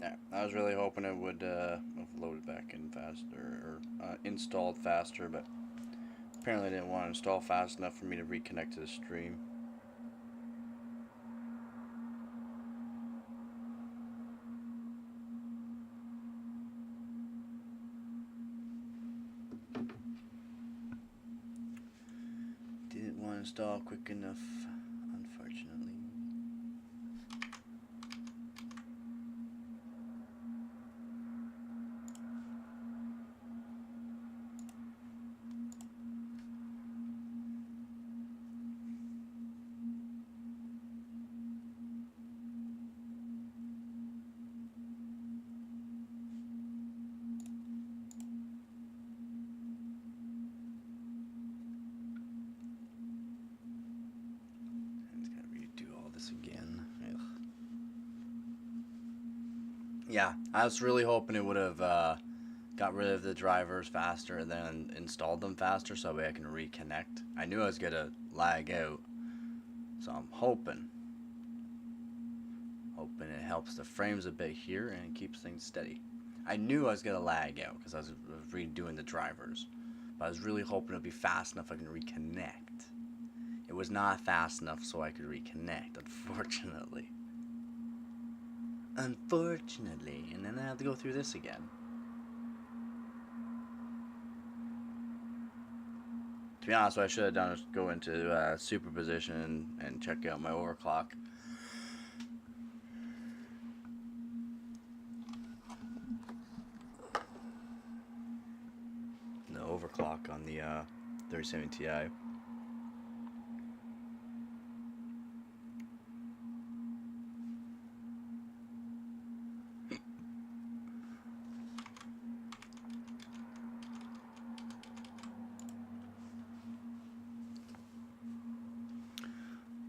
Yeah, I was really hoping it would have loaded back in faster or installed faster, but apparently it didn't want to install fast enough for me to reconnect to the stream. Didn't want to install quick enough, unfortunately. It's gotta redo all this again. Ugh. Yeah, I was really hoping it would have got rid of the drivers faster and then installed them faster so that way I can reconnect. I knew I was gonna lag out, so I'm hoping it helps the frames a bit here and keeps things steady. I knew I was gonna lag out because I was redoing the drivers, but I was really hoping it'd be fast enough I can reconnect. It was not fast enough so I could reconnect, unfortunately. Unfortunately, and then I have to go through this again. To be honest, what I should have done is go into superposition and check out my overclock. The overclock on the 3070 Ti.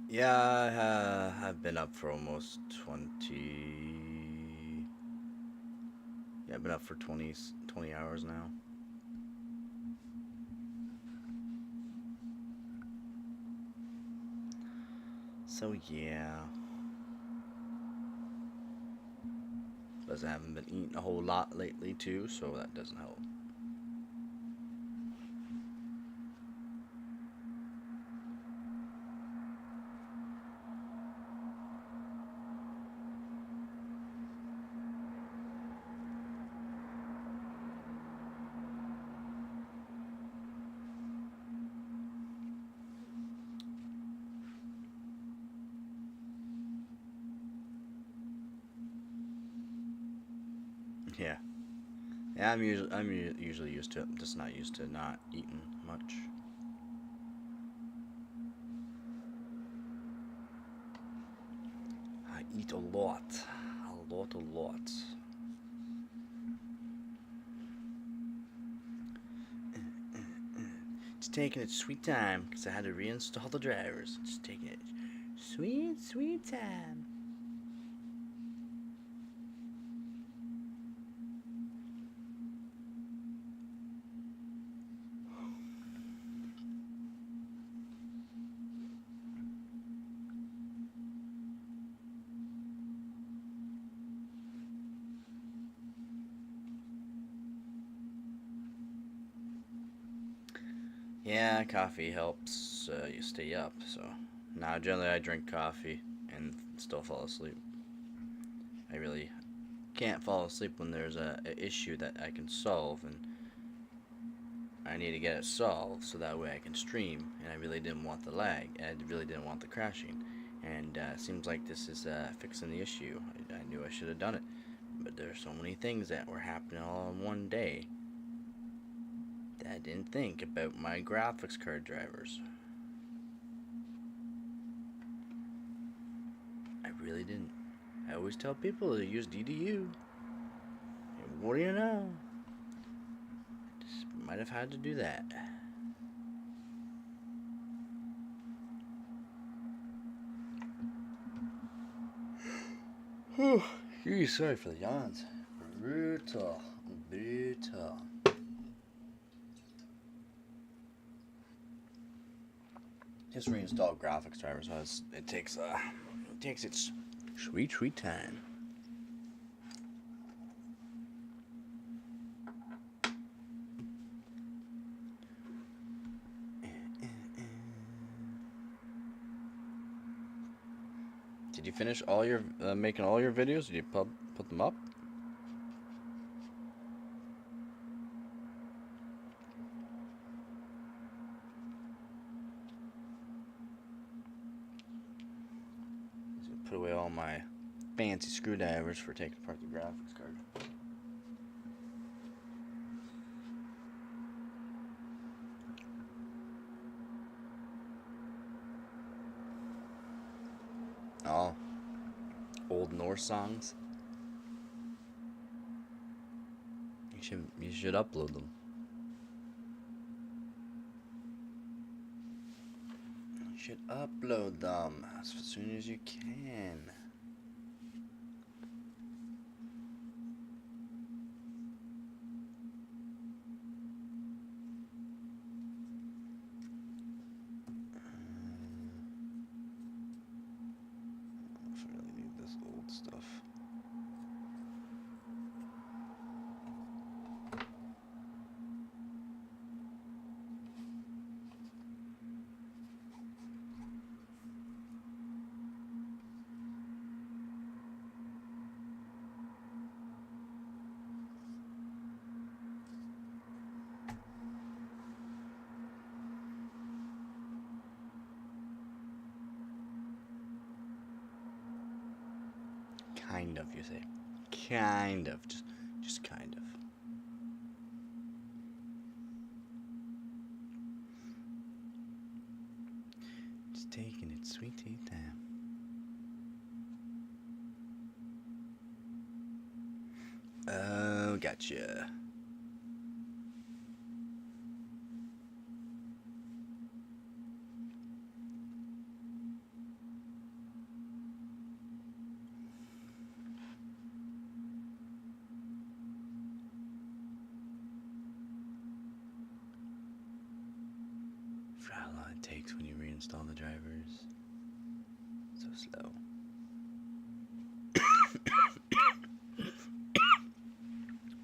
Yeah, I've been up for almost 20. Yeah, I've been up for 20 hours now. So, yeah. Plus, I haven't been eating a whole lot lately, too, so that doesn't help. Yeah. Yeah, I'm usually used to it. I'm just not used to not eating much. I eat a lot. A lot, a lot. It's taking its sweet time because I had to reinstall the drivers. It's taking it sweet, sweet time. Yeah, coffee helps you stay up. So now generally I drink coffee and still fall asleep. I really can't fall asleep when there's a issue that I can solve, and I need to get it solved so that way I can stream. And I really didn't want the lag. And I really didn't want the crashing. And it seems like this is fixing the issue. I knew I should have done it, but there's so many things that were happening all in one day that I didn't think about my graphics card drivers. I really didn't. I always tell people to use DDU. And what do you know? Just might have had to do that. Geez, sorry for the yawns. Brutal. Brutal. Just reinstall graphics drivers. So it takes its sweet, sweet time. Did you finish all your making all your videos? Did you put them up? Put away all my fancy screwdrivers for taking apart the graphics card. Oh, old Norse songs. You should upload them. You should upload them as soon as you can. I really need this old stuff. Kind of, you say. Kind of. Just kind of. Just taking it sweet time. Oh, gotcha. How long it takes when you reinstall the drivers. So slow.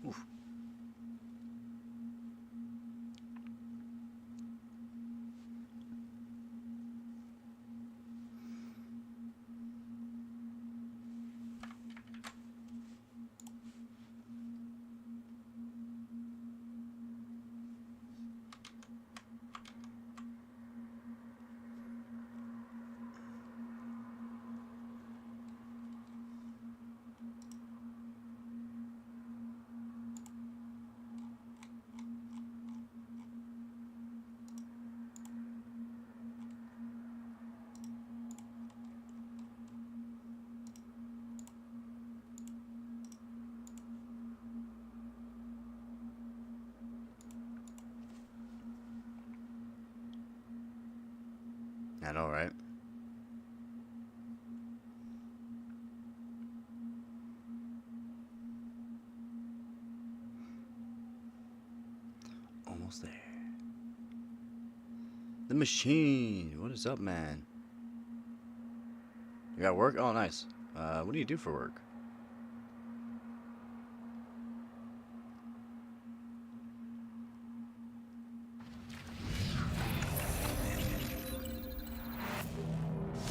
Oof. I know, right? Almost there. The machine. What is up, man? You got work? Oh, nice. What do you do for work?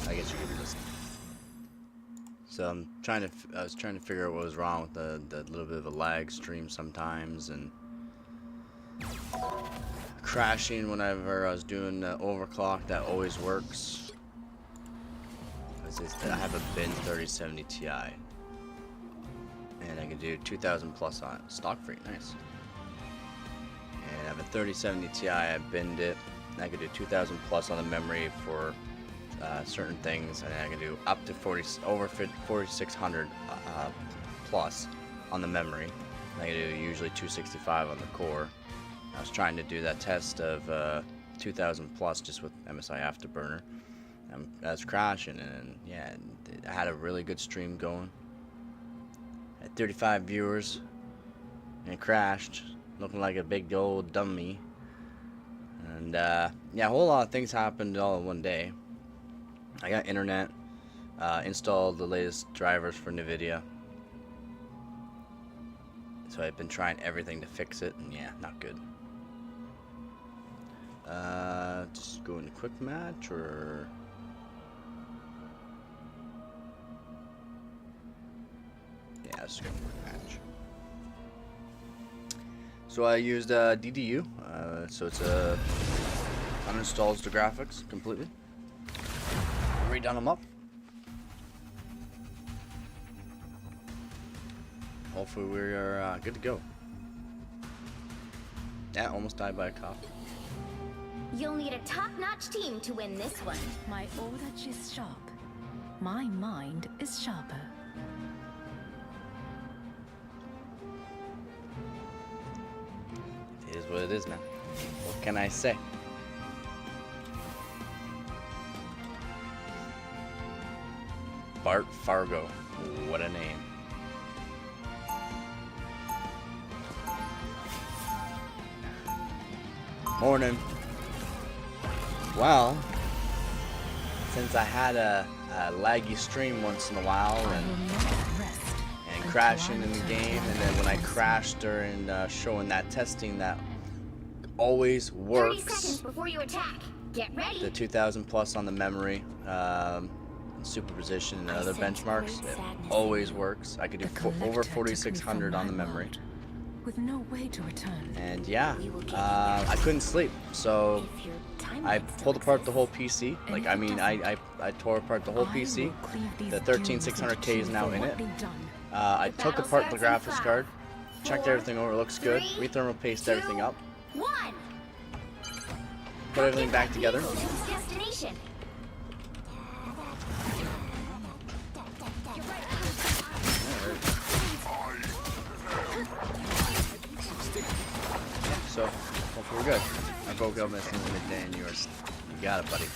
I guess you could be listening. So I was trying to figure out what was wrong with the little bit of a lag stream sometimes, and crashing whenever I was doing overclock. That always works. I have a bin 3070 Ti, and I can do 2,000 plus on it. Stock free, nice. And I have a 3070 Ti. I binned it. And I can do 2,000 plus on the memory for certain things, and I can do up to 4,600 plus on the memory. And I can do usually 265 on the core. I was trying to do that test of 2,000 plus just with MSI Afterburner. I was crashing, and yeah, I had a really good stream going. I had 35 viewers, and it crashed, looking like a big old dummy. And yeah, a whole lot of things happened all in one day. I got internet, installed the latest drivers for Nvidia. So I've been trying everything to fix it, and yeah, not good. Just go into quick match, or screen match. So I used DDU, so it's uninstalls the graphics completely. Redone them up. Hopefully we're good to go. Yeah, almost died by a cop. You'll need a top-notch team to win this one. My order is sharp. My mind is sharper. It is what it is, man. What can I say? Bart Fargo. What a name. Morning. Well, since I had a laggy stream once in a while and crashing in the game, and then when I crashed during showing that testing that always works. 30 seconds before you attack. Get ready. The 2000 plus on the memory, superposition and other benchmarks, it always works. I could do over 4600 on the memory. With no way to return. And yeah, I couldn't sleep, so I pulled apart the whole PC. Like, I mean, I tore apart the whole PC. The 13600K is now in it. I took apart the graphics card, checked everything over, it looks good. Rethermal paste everything up. Put everything back together. Destination. So, hopefully we're good. I broke up this in midday and yours. You got it, buddy.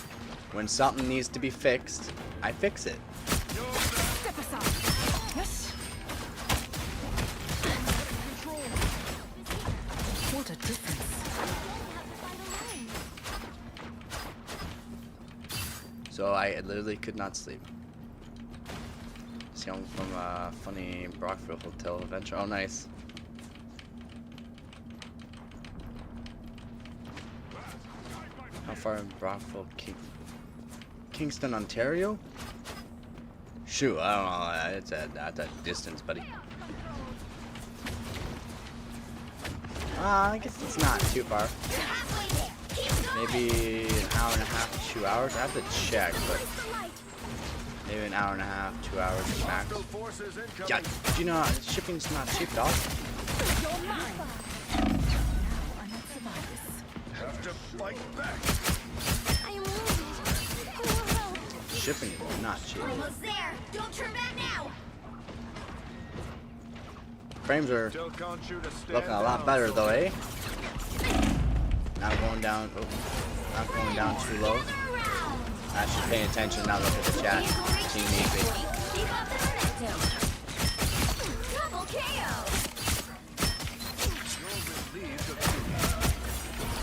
When something needs to be fixed, I fix it. Step aside. Yes. What a difference. So I literally could not sleep. See, I'm from a funny Brockville Hotel adventure. Oh, nice. How far in Brockville, Kingston, Ontario? Shoot, I don't know. It's at that distance, buddy. I guess it's not too far. Maybe an hour and a half, 2 hours. I have to check, but maybe an hour and a half, 2 hours max. Yeah, you know, shipping's not cheap, dog. Shipping is not cheap. Almost there. Don't turn back now. Frames are looking a lot better though, eh? Not going down. Oh, not going down too low. Actually paying attention, not looking at the chat. Team easy. Double KO.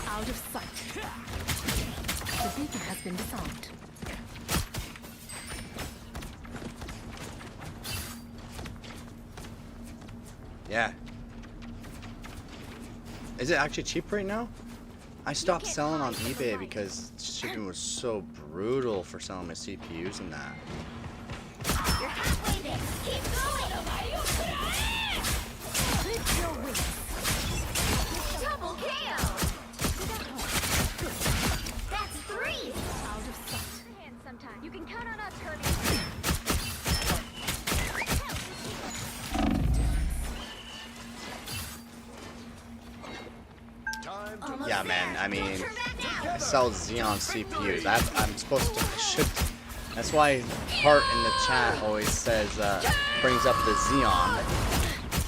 Out of sight. The beacon has been disarmed. Yeah. Is it actually cheap right now? I stopped selling on eBay because shipping was so brutal for selling my CPUs and that. You're halfway there. Keep going. Double KO. That's 3. Out of sight. Sometime. You can count on us, Kirby. Yeah, man. I mean, I sell Xeon CPUs. I'm supposed to. I should. That's why Hart in the chat always says, brings up the Xeon,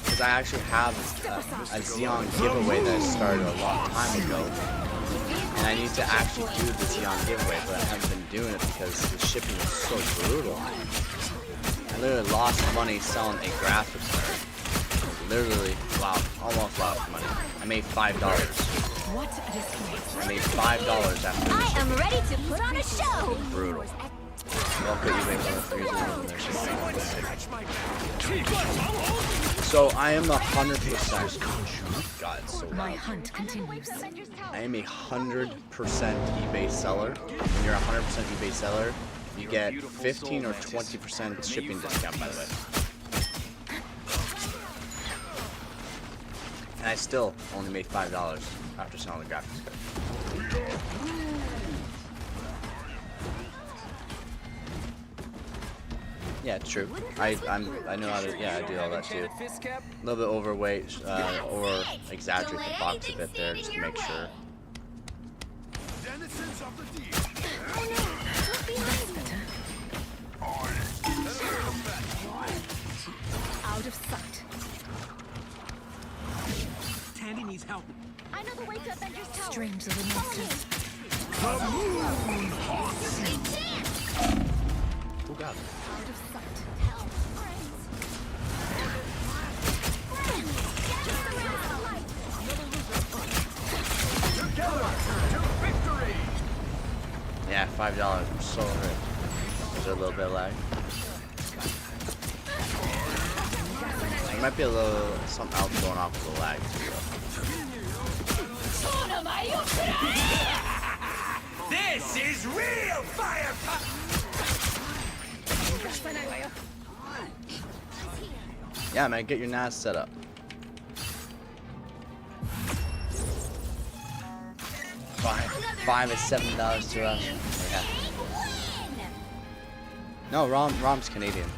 because I actually have a Xeon giveaway that I started a long time ago, and I need to actually do the Xeon giveaway, but I haven't been doing it because the shipping is so brutal. I literally lost money selling a graphics card. Literally, wow, almost lost money. I made $5. What a disgrace. I made $5 after this. I am ready to put on a show. Brutal. So I am 100%. God, it's so My loud. hunt continues. I am 100% eBay seller. When you're 100% eBay seller, you get 15 or 20% shipping discount, by the way. And I still only made $5 after selling the graphics card. Yeah, it's true. I know how to, yeah, I do all that too. A little bit overweight, or exaggerate the box a bit there just to make sure. Denizens of the deep. Out of sight. Tandy needs help. I know the way to Avengers Tower. Strange little monsters. The moon haunts you. Who got it? Out of sight. Help, friends. Friends, gather around the light. Together to victory. Yeah, $5. I'm so hurt. Is there a little bit of lag? There might be a little something else going on with the lag too. This is real fire. Yeah, man, get your NAS set up. Five is $7 to us. Yeah. No, Rom's Canadian.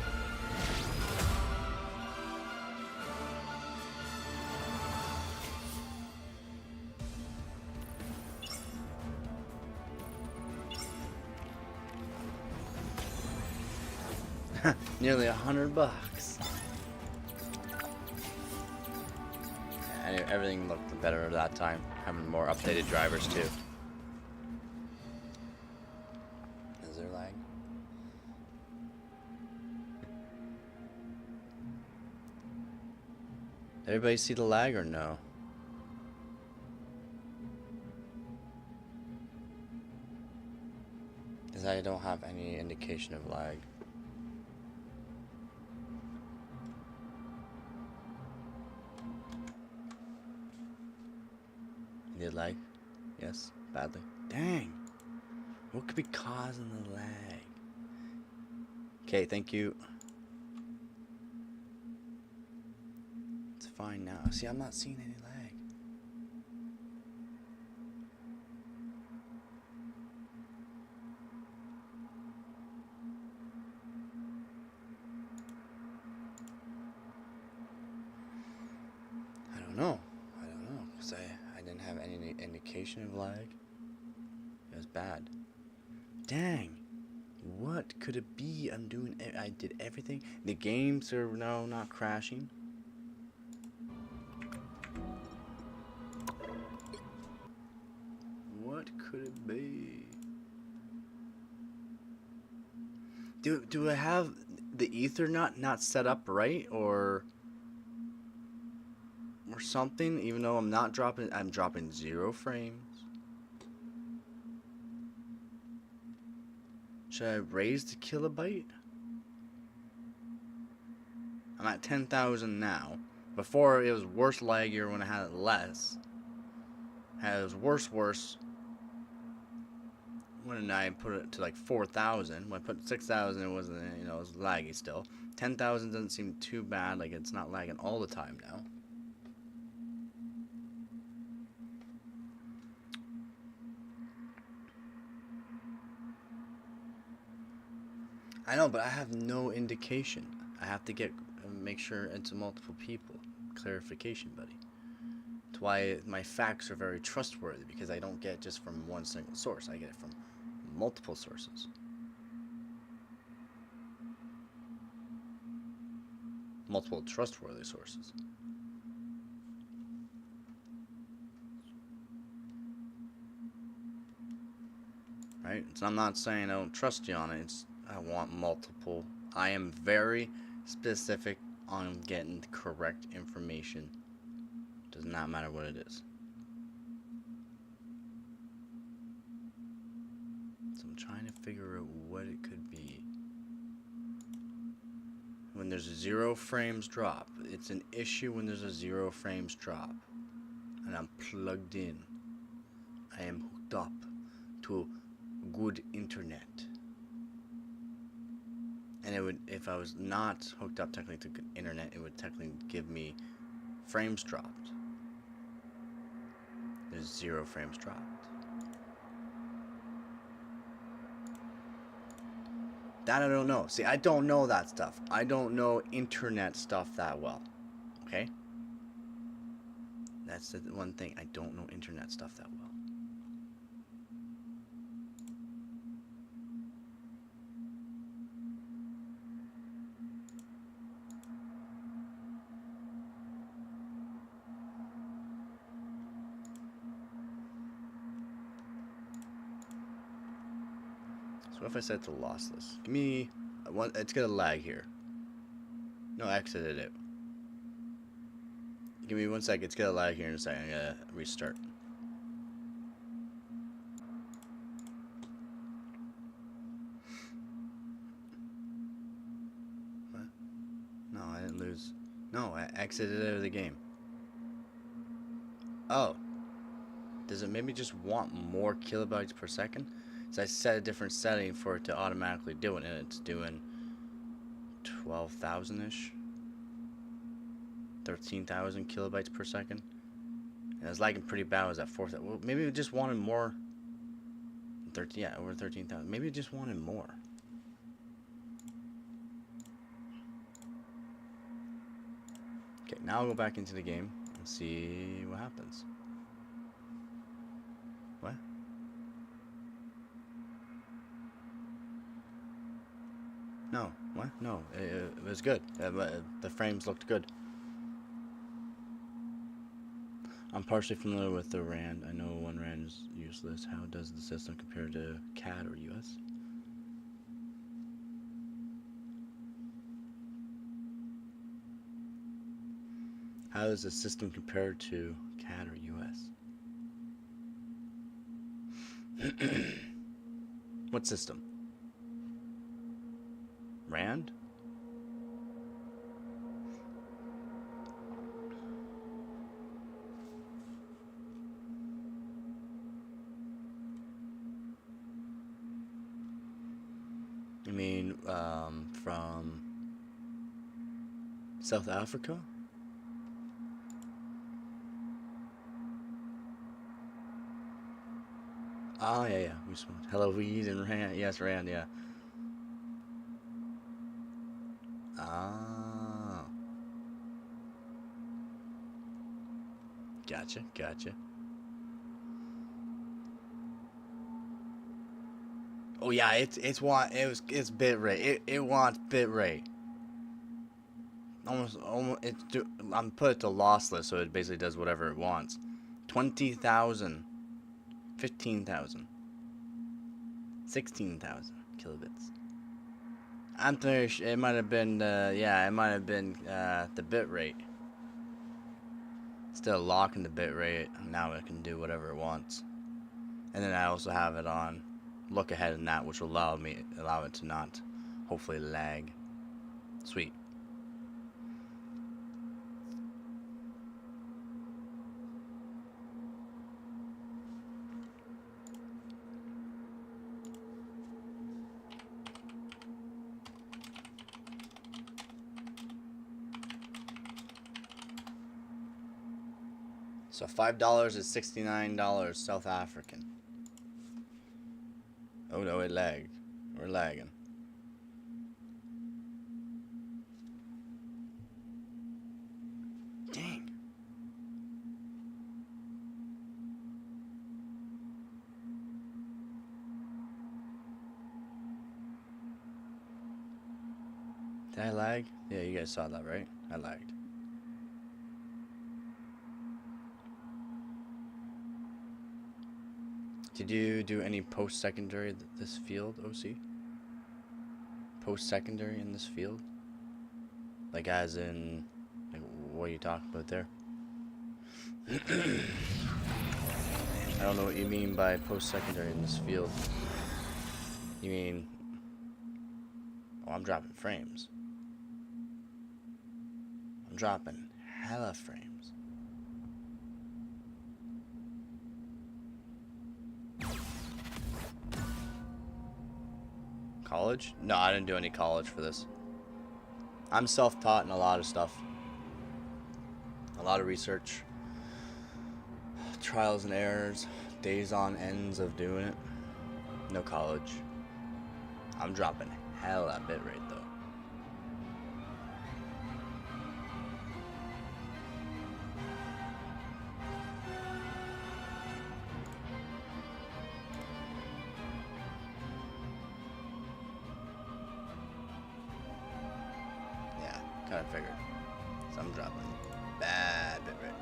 Nearly $100. And everything looked better at that time, having more updated drivers too. Is there lag? Everybody see the lag or no? Because I don't have any indication of lag. Did lag? Yes, badly. Dang! What could be causing the lag? Okay, thank you. It's fine now. See, I'm not seeing any lag. I don't know. Because I didn't have any indication of lag. It was bad. Dang. What could it be? I did everything. The games are now not crashing. What could it be? Do I have the Ethernet not set up right, or something? Even though I'm dropping 0 frames. Should I raise the kilobyte? I'm at 10,000 now. Before it was worse laggier when I had it less. It was worse when I put it to like 4,000. When I put 6,000, it wasn't, it was laggy still. 10,000 doesn't seem too bad. Like, it's not lagging all the time now. I know, but I have no indication. I have to make sure it's multiple people. Clarification, buddy. That's why my facts are very trustworthy, because I don't get it just from one single source. I get it from multiple sources. Multiple trustworthy sources. Right? So I'm not saying I don't trust you on it. I want multiple. I am very specific on getting the correct information. Does not matter what it is. So I'm trying to figure out what it could be. When there's a 0 frames drop, it's an issue when there's a 0 frames drop. And I'm plugged in. I am hooked up to good internet. And it would, if I was not hooked up technically to good internet, it would technically give me frames dropped. There's 0 frames dropped. That I don't know. See, I don't know that stuff. I don't know internet stuff that well. Okay? That's the one thing. I don't know internet stuff that well. So what if I set it to lossless? Give me one. It's gonna lag here. No, I exited it. Give me 1 second. It's gonna lag here in a second. I'm gonna restart. What? No, I didn't lose. No, I exited out of the game. Oh. Does it maybe just want more kilobytes per second? So I set a different setting for it to automatically do it, and it's doing 12,000-ish. 13,000 kilobytes per second. And it was lagging pretty bad. It was at 4,000. Well, maybe it just wanted more. 13, yeah, over 13,000. Maybe it just wanted more. Okay, now I'll go back into the game and see what happens. What? No. What? No. It was good. The frames looked good. I'm partially familiar with the RAND. I know one RAND is useless. How does the system compare to CAD or US? How does the system compare to CAD or US? What system? RAND? You mean from South Africa? Oh, yeah, we smoked. Hello, weed and Rand. Yes, Rand, yeah. Ah. Gotcha. Oh yeah, it's bit rate. It wants bit rate. Almost I'm put it to lossless, so it basically does whatever it wants. 20,000, 15,000, 16,000 kilobits. I'm pretty sure it might have been the bit rate. Instead of locking the bit rate, now it can do whatever it wants. And then I also have it on look ahead in that, which will allow it to not hopefully lag. Sweet. So $5 is $69 South African. Oh no, it lagged. We're lagging. Dang. Did I lag? Yeah, you guys saw that, right? I lagged. Did you do any post-secondary this field, OC? Post-secondary in this field? Like as in, like what are you talking about there? I don't know what you mean by post-secondary in this field. You mean, oh, I'm dropping frames. I'm dropping hella frames. College? No, I didn't do any college for this. I'm self-taught in a lot of stuff. A lot of research. trials and errors, days on ends of doing it. No college. I'm dropping hell at bitrate though. Yeah, kind of figured. So I'm dropping bad bitrate.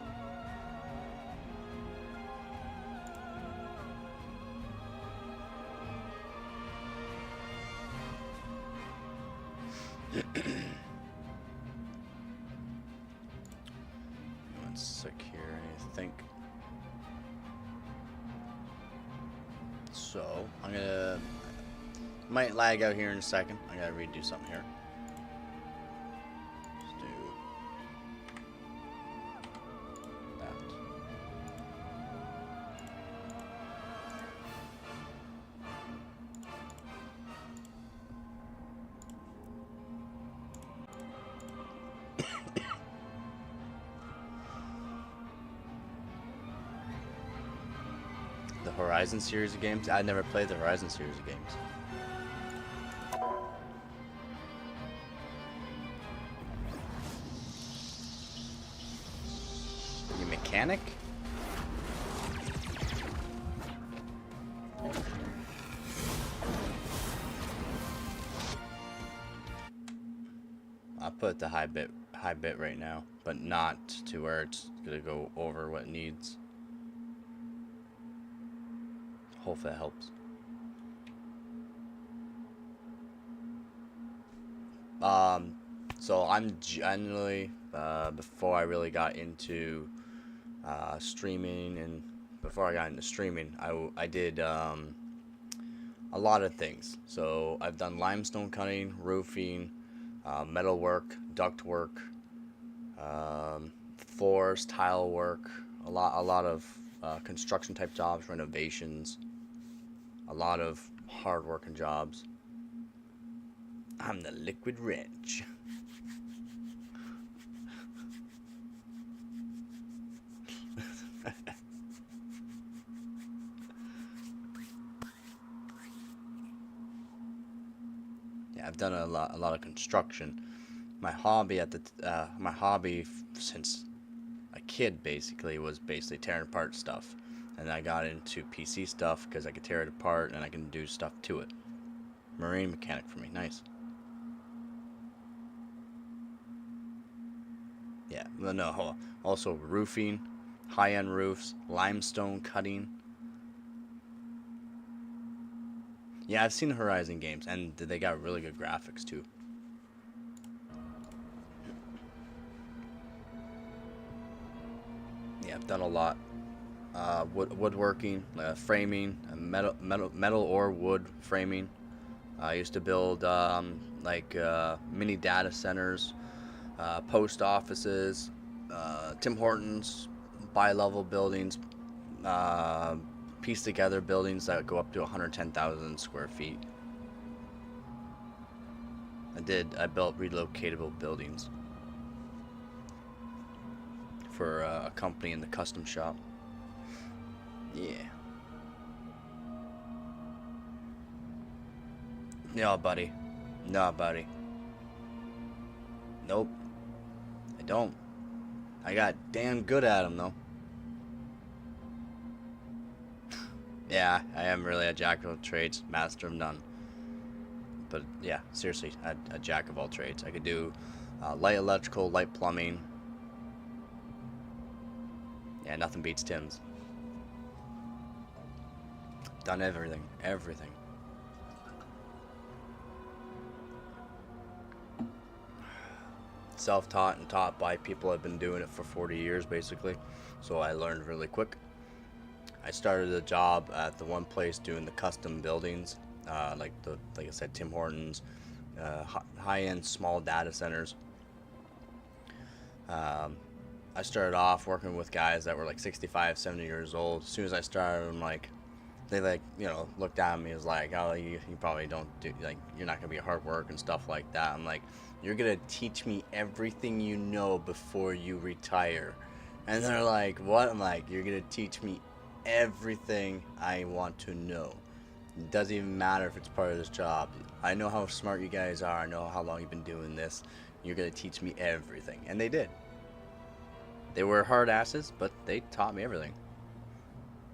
One sec here, I think. So I'm gonna might lag out here in a second. I gotta redo something here. Let's do that. The Horizon series of games. I never played the Horizon series of games. You mechanic? I'll put the high bit right now, but not to where it's gonna go over what it needs. Hopefully that helps. So I'm generally, before I really got into streaming, and before I got into streaming, I did a lot of things. So I've done limestone cutting, roofing, metal work, duct work, floors, tile work, a lot of construction type jobs, renovations, a lot of hard working jobs. I'm the liquid wrench. Yeah, I've done a lot of construction. My hobby since a kid basically was tearing apart stuff, and I got into PC stuff because I could tear it apart and I can do stuff to it. Marine mechanic for me, nice. Yeah, well, no, also roofing, high-end roofs, limestone cutting. Yeah, I've seen the Horizon games, and they got really good graphics too. Yeah, I've done a lot. Woodworking, framing, metal or wood framing. I used to build mini data centers, post offices, Tim Hortons, bi-level buildings, piece together buildings that go up to 110,000 square feet. I built relocatable buildings for a company in the custom shop. Yeah. No, buddy. No, buddy. Nope. I don't. I got damn good at them, though. Yeah, I am really a jack of all trades, master of none. But yeah, seriously, a jack of all trades. I could do light electrical, light plumbing. Yeah, nothing beats Tim's. Done everything. Everything. Self-taught and taught by people that have been doing it for 40 years, basically. So I learned really quick. I started a job at the one place doing the custom buildings, like I said, Tim Hortons, high-end small data centers. I started off working with guys that were like 65, 70 years old. As soon as I started, I'm like, they looked at me as like, oh, you probably don't do, like, you're not gonna be hard work and stuff like that. I'm like, you're gonna teach me everything you know before you retire, And they're like, what? I'm like, you're gonna teach me everything I want to know. It doesn't even matter if it's part of this job. I know how smart you guys are. I know how long you've been doing this. You're gonna teach me everything. And they did. They were hard asses, but they taught me everything.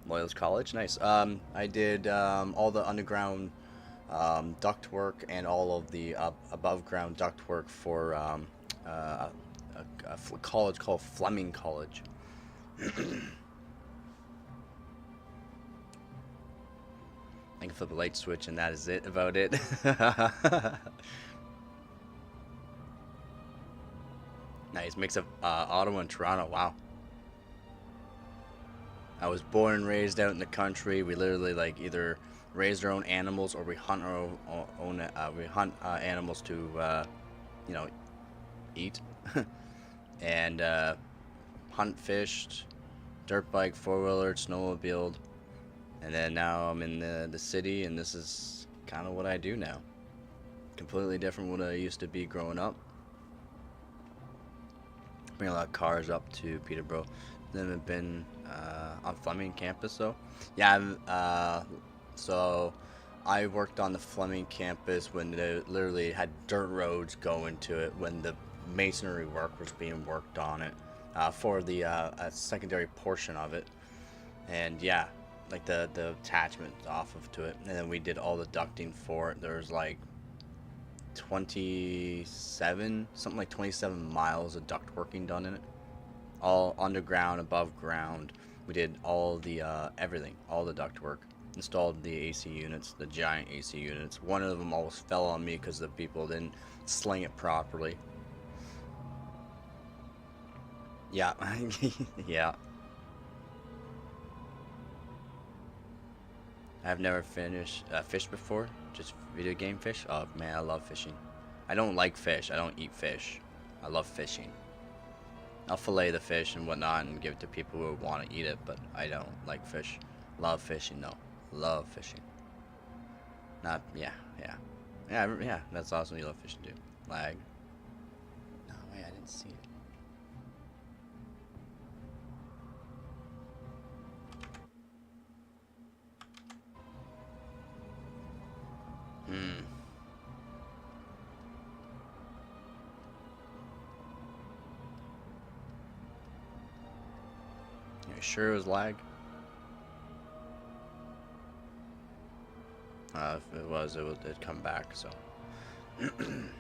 Loyal's College, nice. I did all the underground duct work and all of the above ground duct work for a college called Fleming College. I can flip a light switch and that is it about it. Nice mix of Ottawa and Toronto. Wow. I was born and raised out in the country. We literally like either raise our own animals or we hunt our own animals to you know, eat. And hunt, fished, dirt bike, four-wheeler, snowmobiled. And then now I'm in the city, and this is kind of what I do now. Completely different what I used to be growing up. Bring a lot of cars up to Peterborough. Then I've been on Fleming campus, so yeah. So I worked on the Fleming campus when they literally had dirt roads going to it when the masonry work was being worked on it for the secondary portion of it, and yeah. Like the attachment off of to it, and then we did all the ducting for it. There was like 27 miles of duct working done in it, all underground, above ground. We did all the everything, all the duct work. Installed the AC units, the giant AC units. One of them almost fell on me because the people didn't sling it properly. Yeah. Yeah. I've never fished before, just video game fish. Oh man, I love fishing. I don't like fish, I don't eat fish. I love fishing. I'll fillet the fish and whatnot and give it to people who want to eat it, but I don't like fish. Love fishing though, love fishing. Not, yeah, that's awesome, you love fishing too. Lag. No, wait, I didn't see it. You sure it was lag? If it was, it'd come back, so. I'm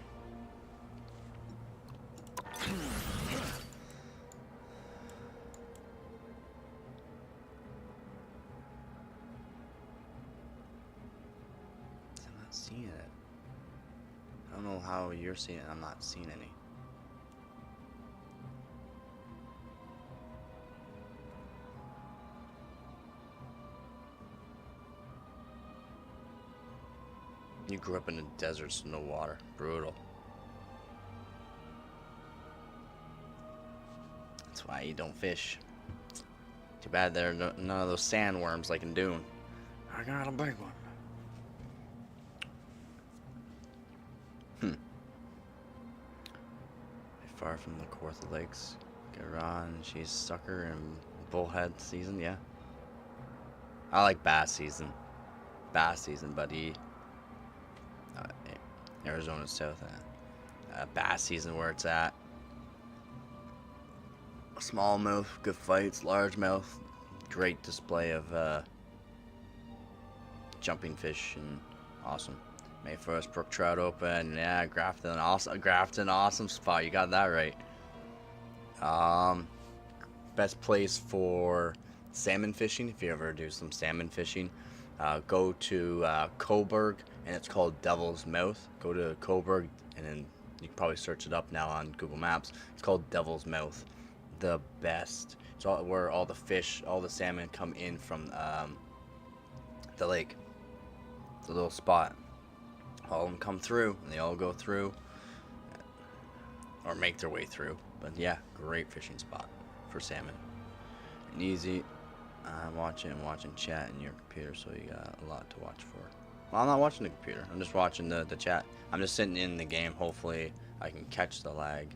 not seeing it. I don't know how you're seeing it. I'm not seeing any. You grew up in the deserts, no water. Brutal. That's why you don't fish. Too bad there are none of those sandworms like in Dune. I got a big one. Far from the Kawartha Lakes. Garon, she's sucker and bullhead season, yeah. I like bass season. Bass season, buddy. Arizona South bass season where it's at. Smallmouth, good fights. Largemouth, great display of jumping fish and awesome. May 1st, brook trout open. Yeah, Grafton, awesome spot. You got that right. Best place for salmon fishing, if you ever do some salmon fishing. Go to Coburg, and it's called Devil's Mouth. Go to Coburg, and then you can probably search it up now on Google Maps. It's called Devil's Mouth. The best. It's all where all the fish, all the salmon come in from the lake. It's a little spot. All of them come through, and they all go through, or make their way through. But yeah, great fishing spot for salmon. And easy. I'm watching chat in your computer, so you got a lot to watch for. Well, I'm not watching the computer. I'm just watching the chat. I'm just sitting in the game. Hopefully, I can catch the lag.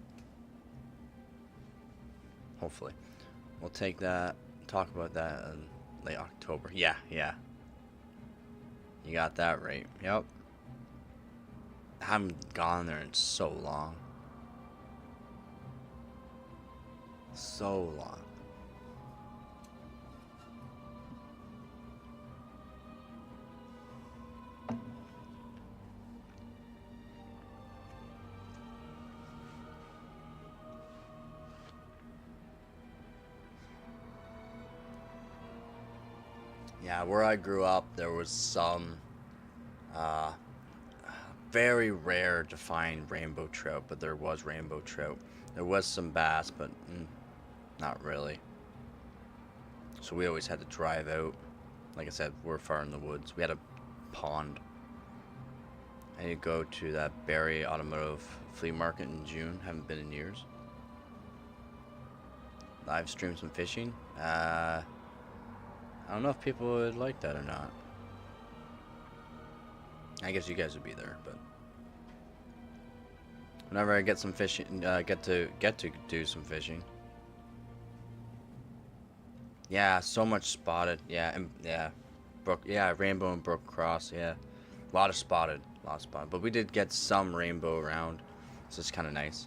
Hopefully. We'll take that. Talk about that in late October. Yeah, yeah. You got that right. Yep. I haven't gone there in so long. So long. Yeah, where I grew up, there was some uh, very rare to find rainbow trout, but there was rainbow trout. There was some bass, but not really. So we always had to drive out. Like I said, we're far in the woods. We had a pond. I need to go to that Barrie Automotive Flea Market in June. Haven't been in years. Live stream some fishing. I don't know if people would like that or not. I guess you guys would be there, but whenever I get some fishing, get to do some fishing. Yeah, so much spotted. Yeah, and yeah, rainbow and brook cross. Yeah, a lot of spotted, But we did get some rainbow around, so it's kind of nice.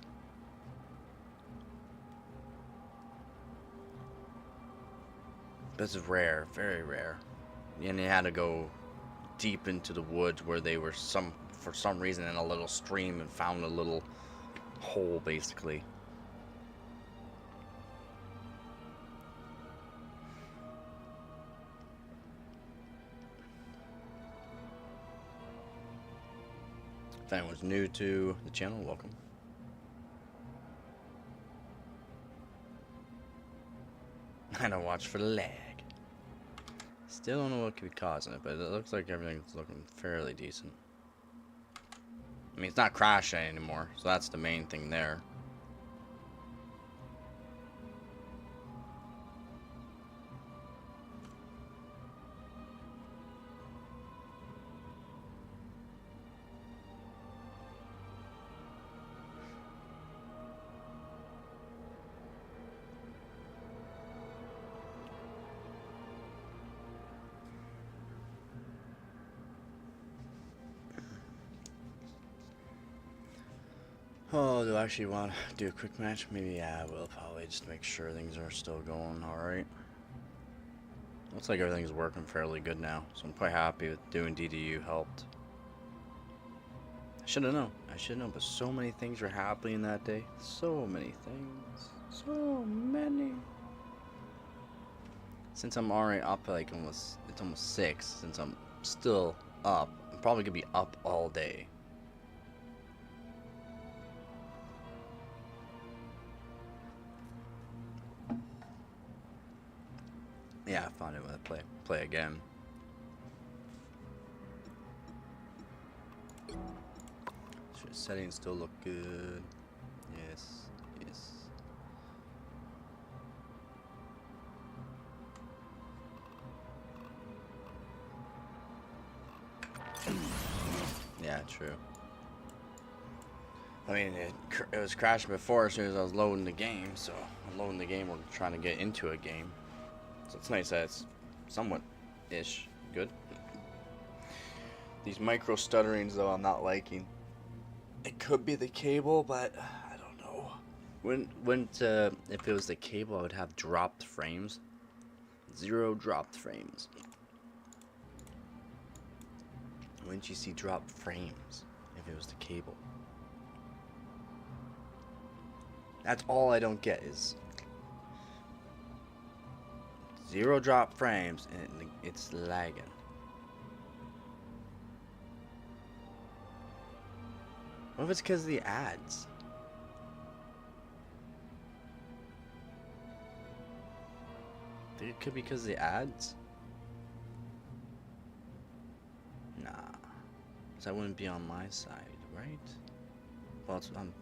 This is rare, very rare. And you had to go deep into the woods where they were for some reason in a little stream and found a little hole basically. If anyone's new to the channel, welcome. I don't watch for the lag. Still don't know what could be causing it, but it looks like everything's looking fairly decent. I mean, it's not crashing anymore, so that's the main thing there. Oh, do I actually want to do a quick match? Maybe, yeah, I will probably just make sure things are still going alright. Looks like everything's working fairly good now, so I'm quite happy with doing DDU helped. I should have known. But so many things were happening that day. So many things. So many. Since I'm already up like it's almost 6, since I'm still up, I'm probably gonna be up all day. Yeah, I found it when I play again. Should settings still look good? Yes, yes. Yeah, true. I mean, it was crashing before as soon as I was loading the game, so I'm loading the game, we're trying to get into a game. So it's nice that it's somewhat-ish good. These micro stutterings, though, I'm not liking. It could be the cable, but I don't know. If it was the cable, I would have dropped frames. 0 dropped frames. Wouldn't you see dropped frames if it was the cable? That's all I don't get is 0 drop frames and it's lagging. What if it's because of the ads? Think it could be because of the ads? Nah. Because that wouldn't be on my side, right? Well, I'm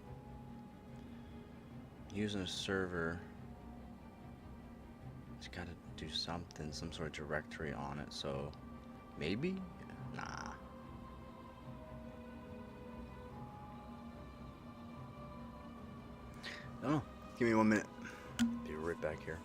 using a server. It's got to do something, some sort of directory on it, so maybe? Nah. I don't know. Give me 1 minute. Be right back here.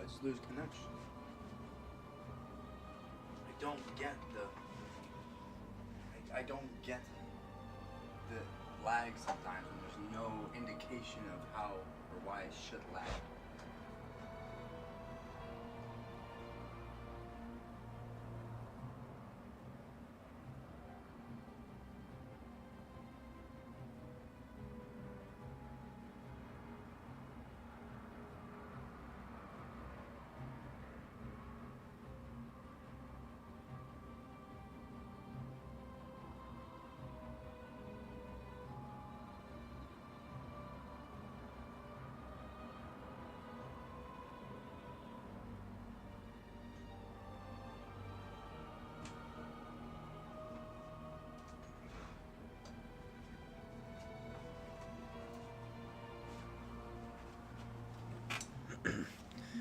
just lose connection. I don't get the lag sometimes when there's no indication of how or why it should lag.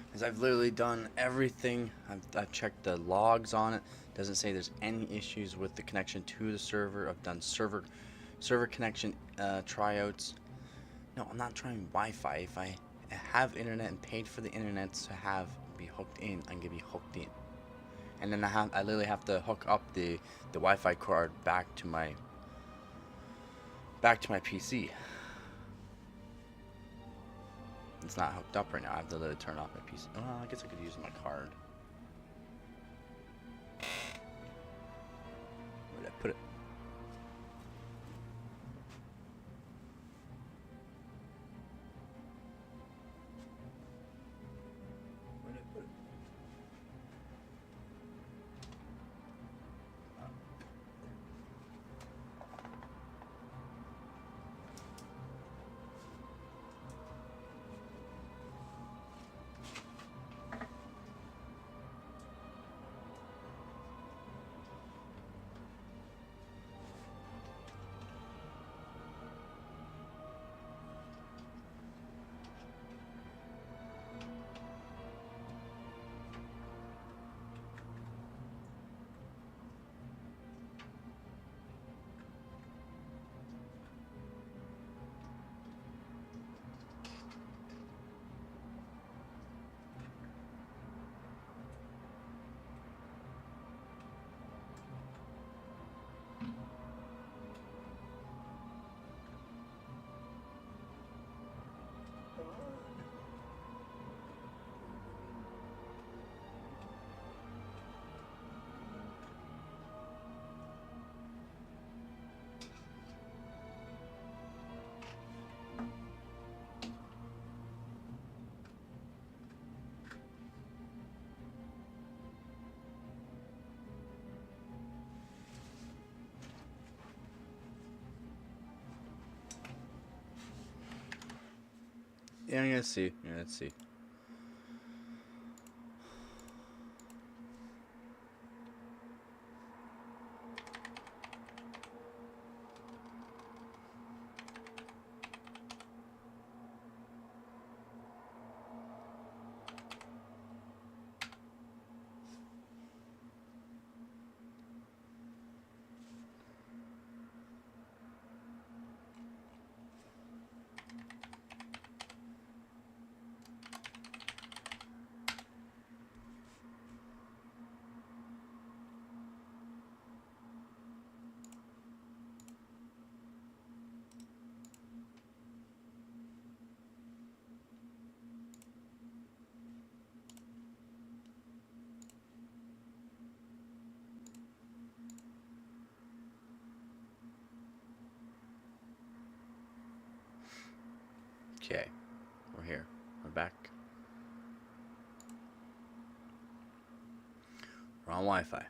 Because I've literally done everything. I've checked the logs on it. Doesn't say there's any issues with the connection to the server. I've done server connection tryouts. No, I'm not trying Wi-Fi. If I have internet and paid for the internet to be hooked in, I'm gonna be hooked in. And then I literally have to hook up the Wi-Fi card back to my PC. It's not hooked up right now. I have to literally turn off my PC. Well, I guess I could use my card. Where did I put it? Where did I put it? Yeah, I'm gonna see. Yeah, let's see. Okay, we're here. We're back. We're on Wi-Fi.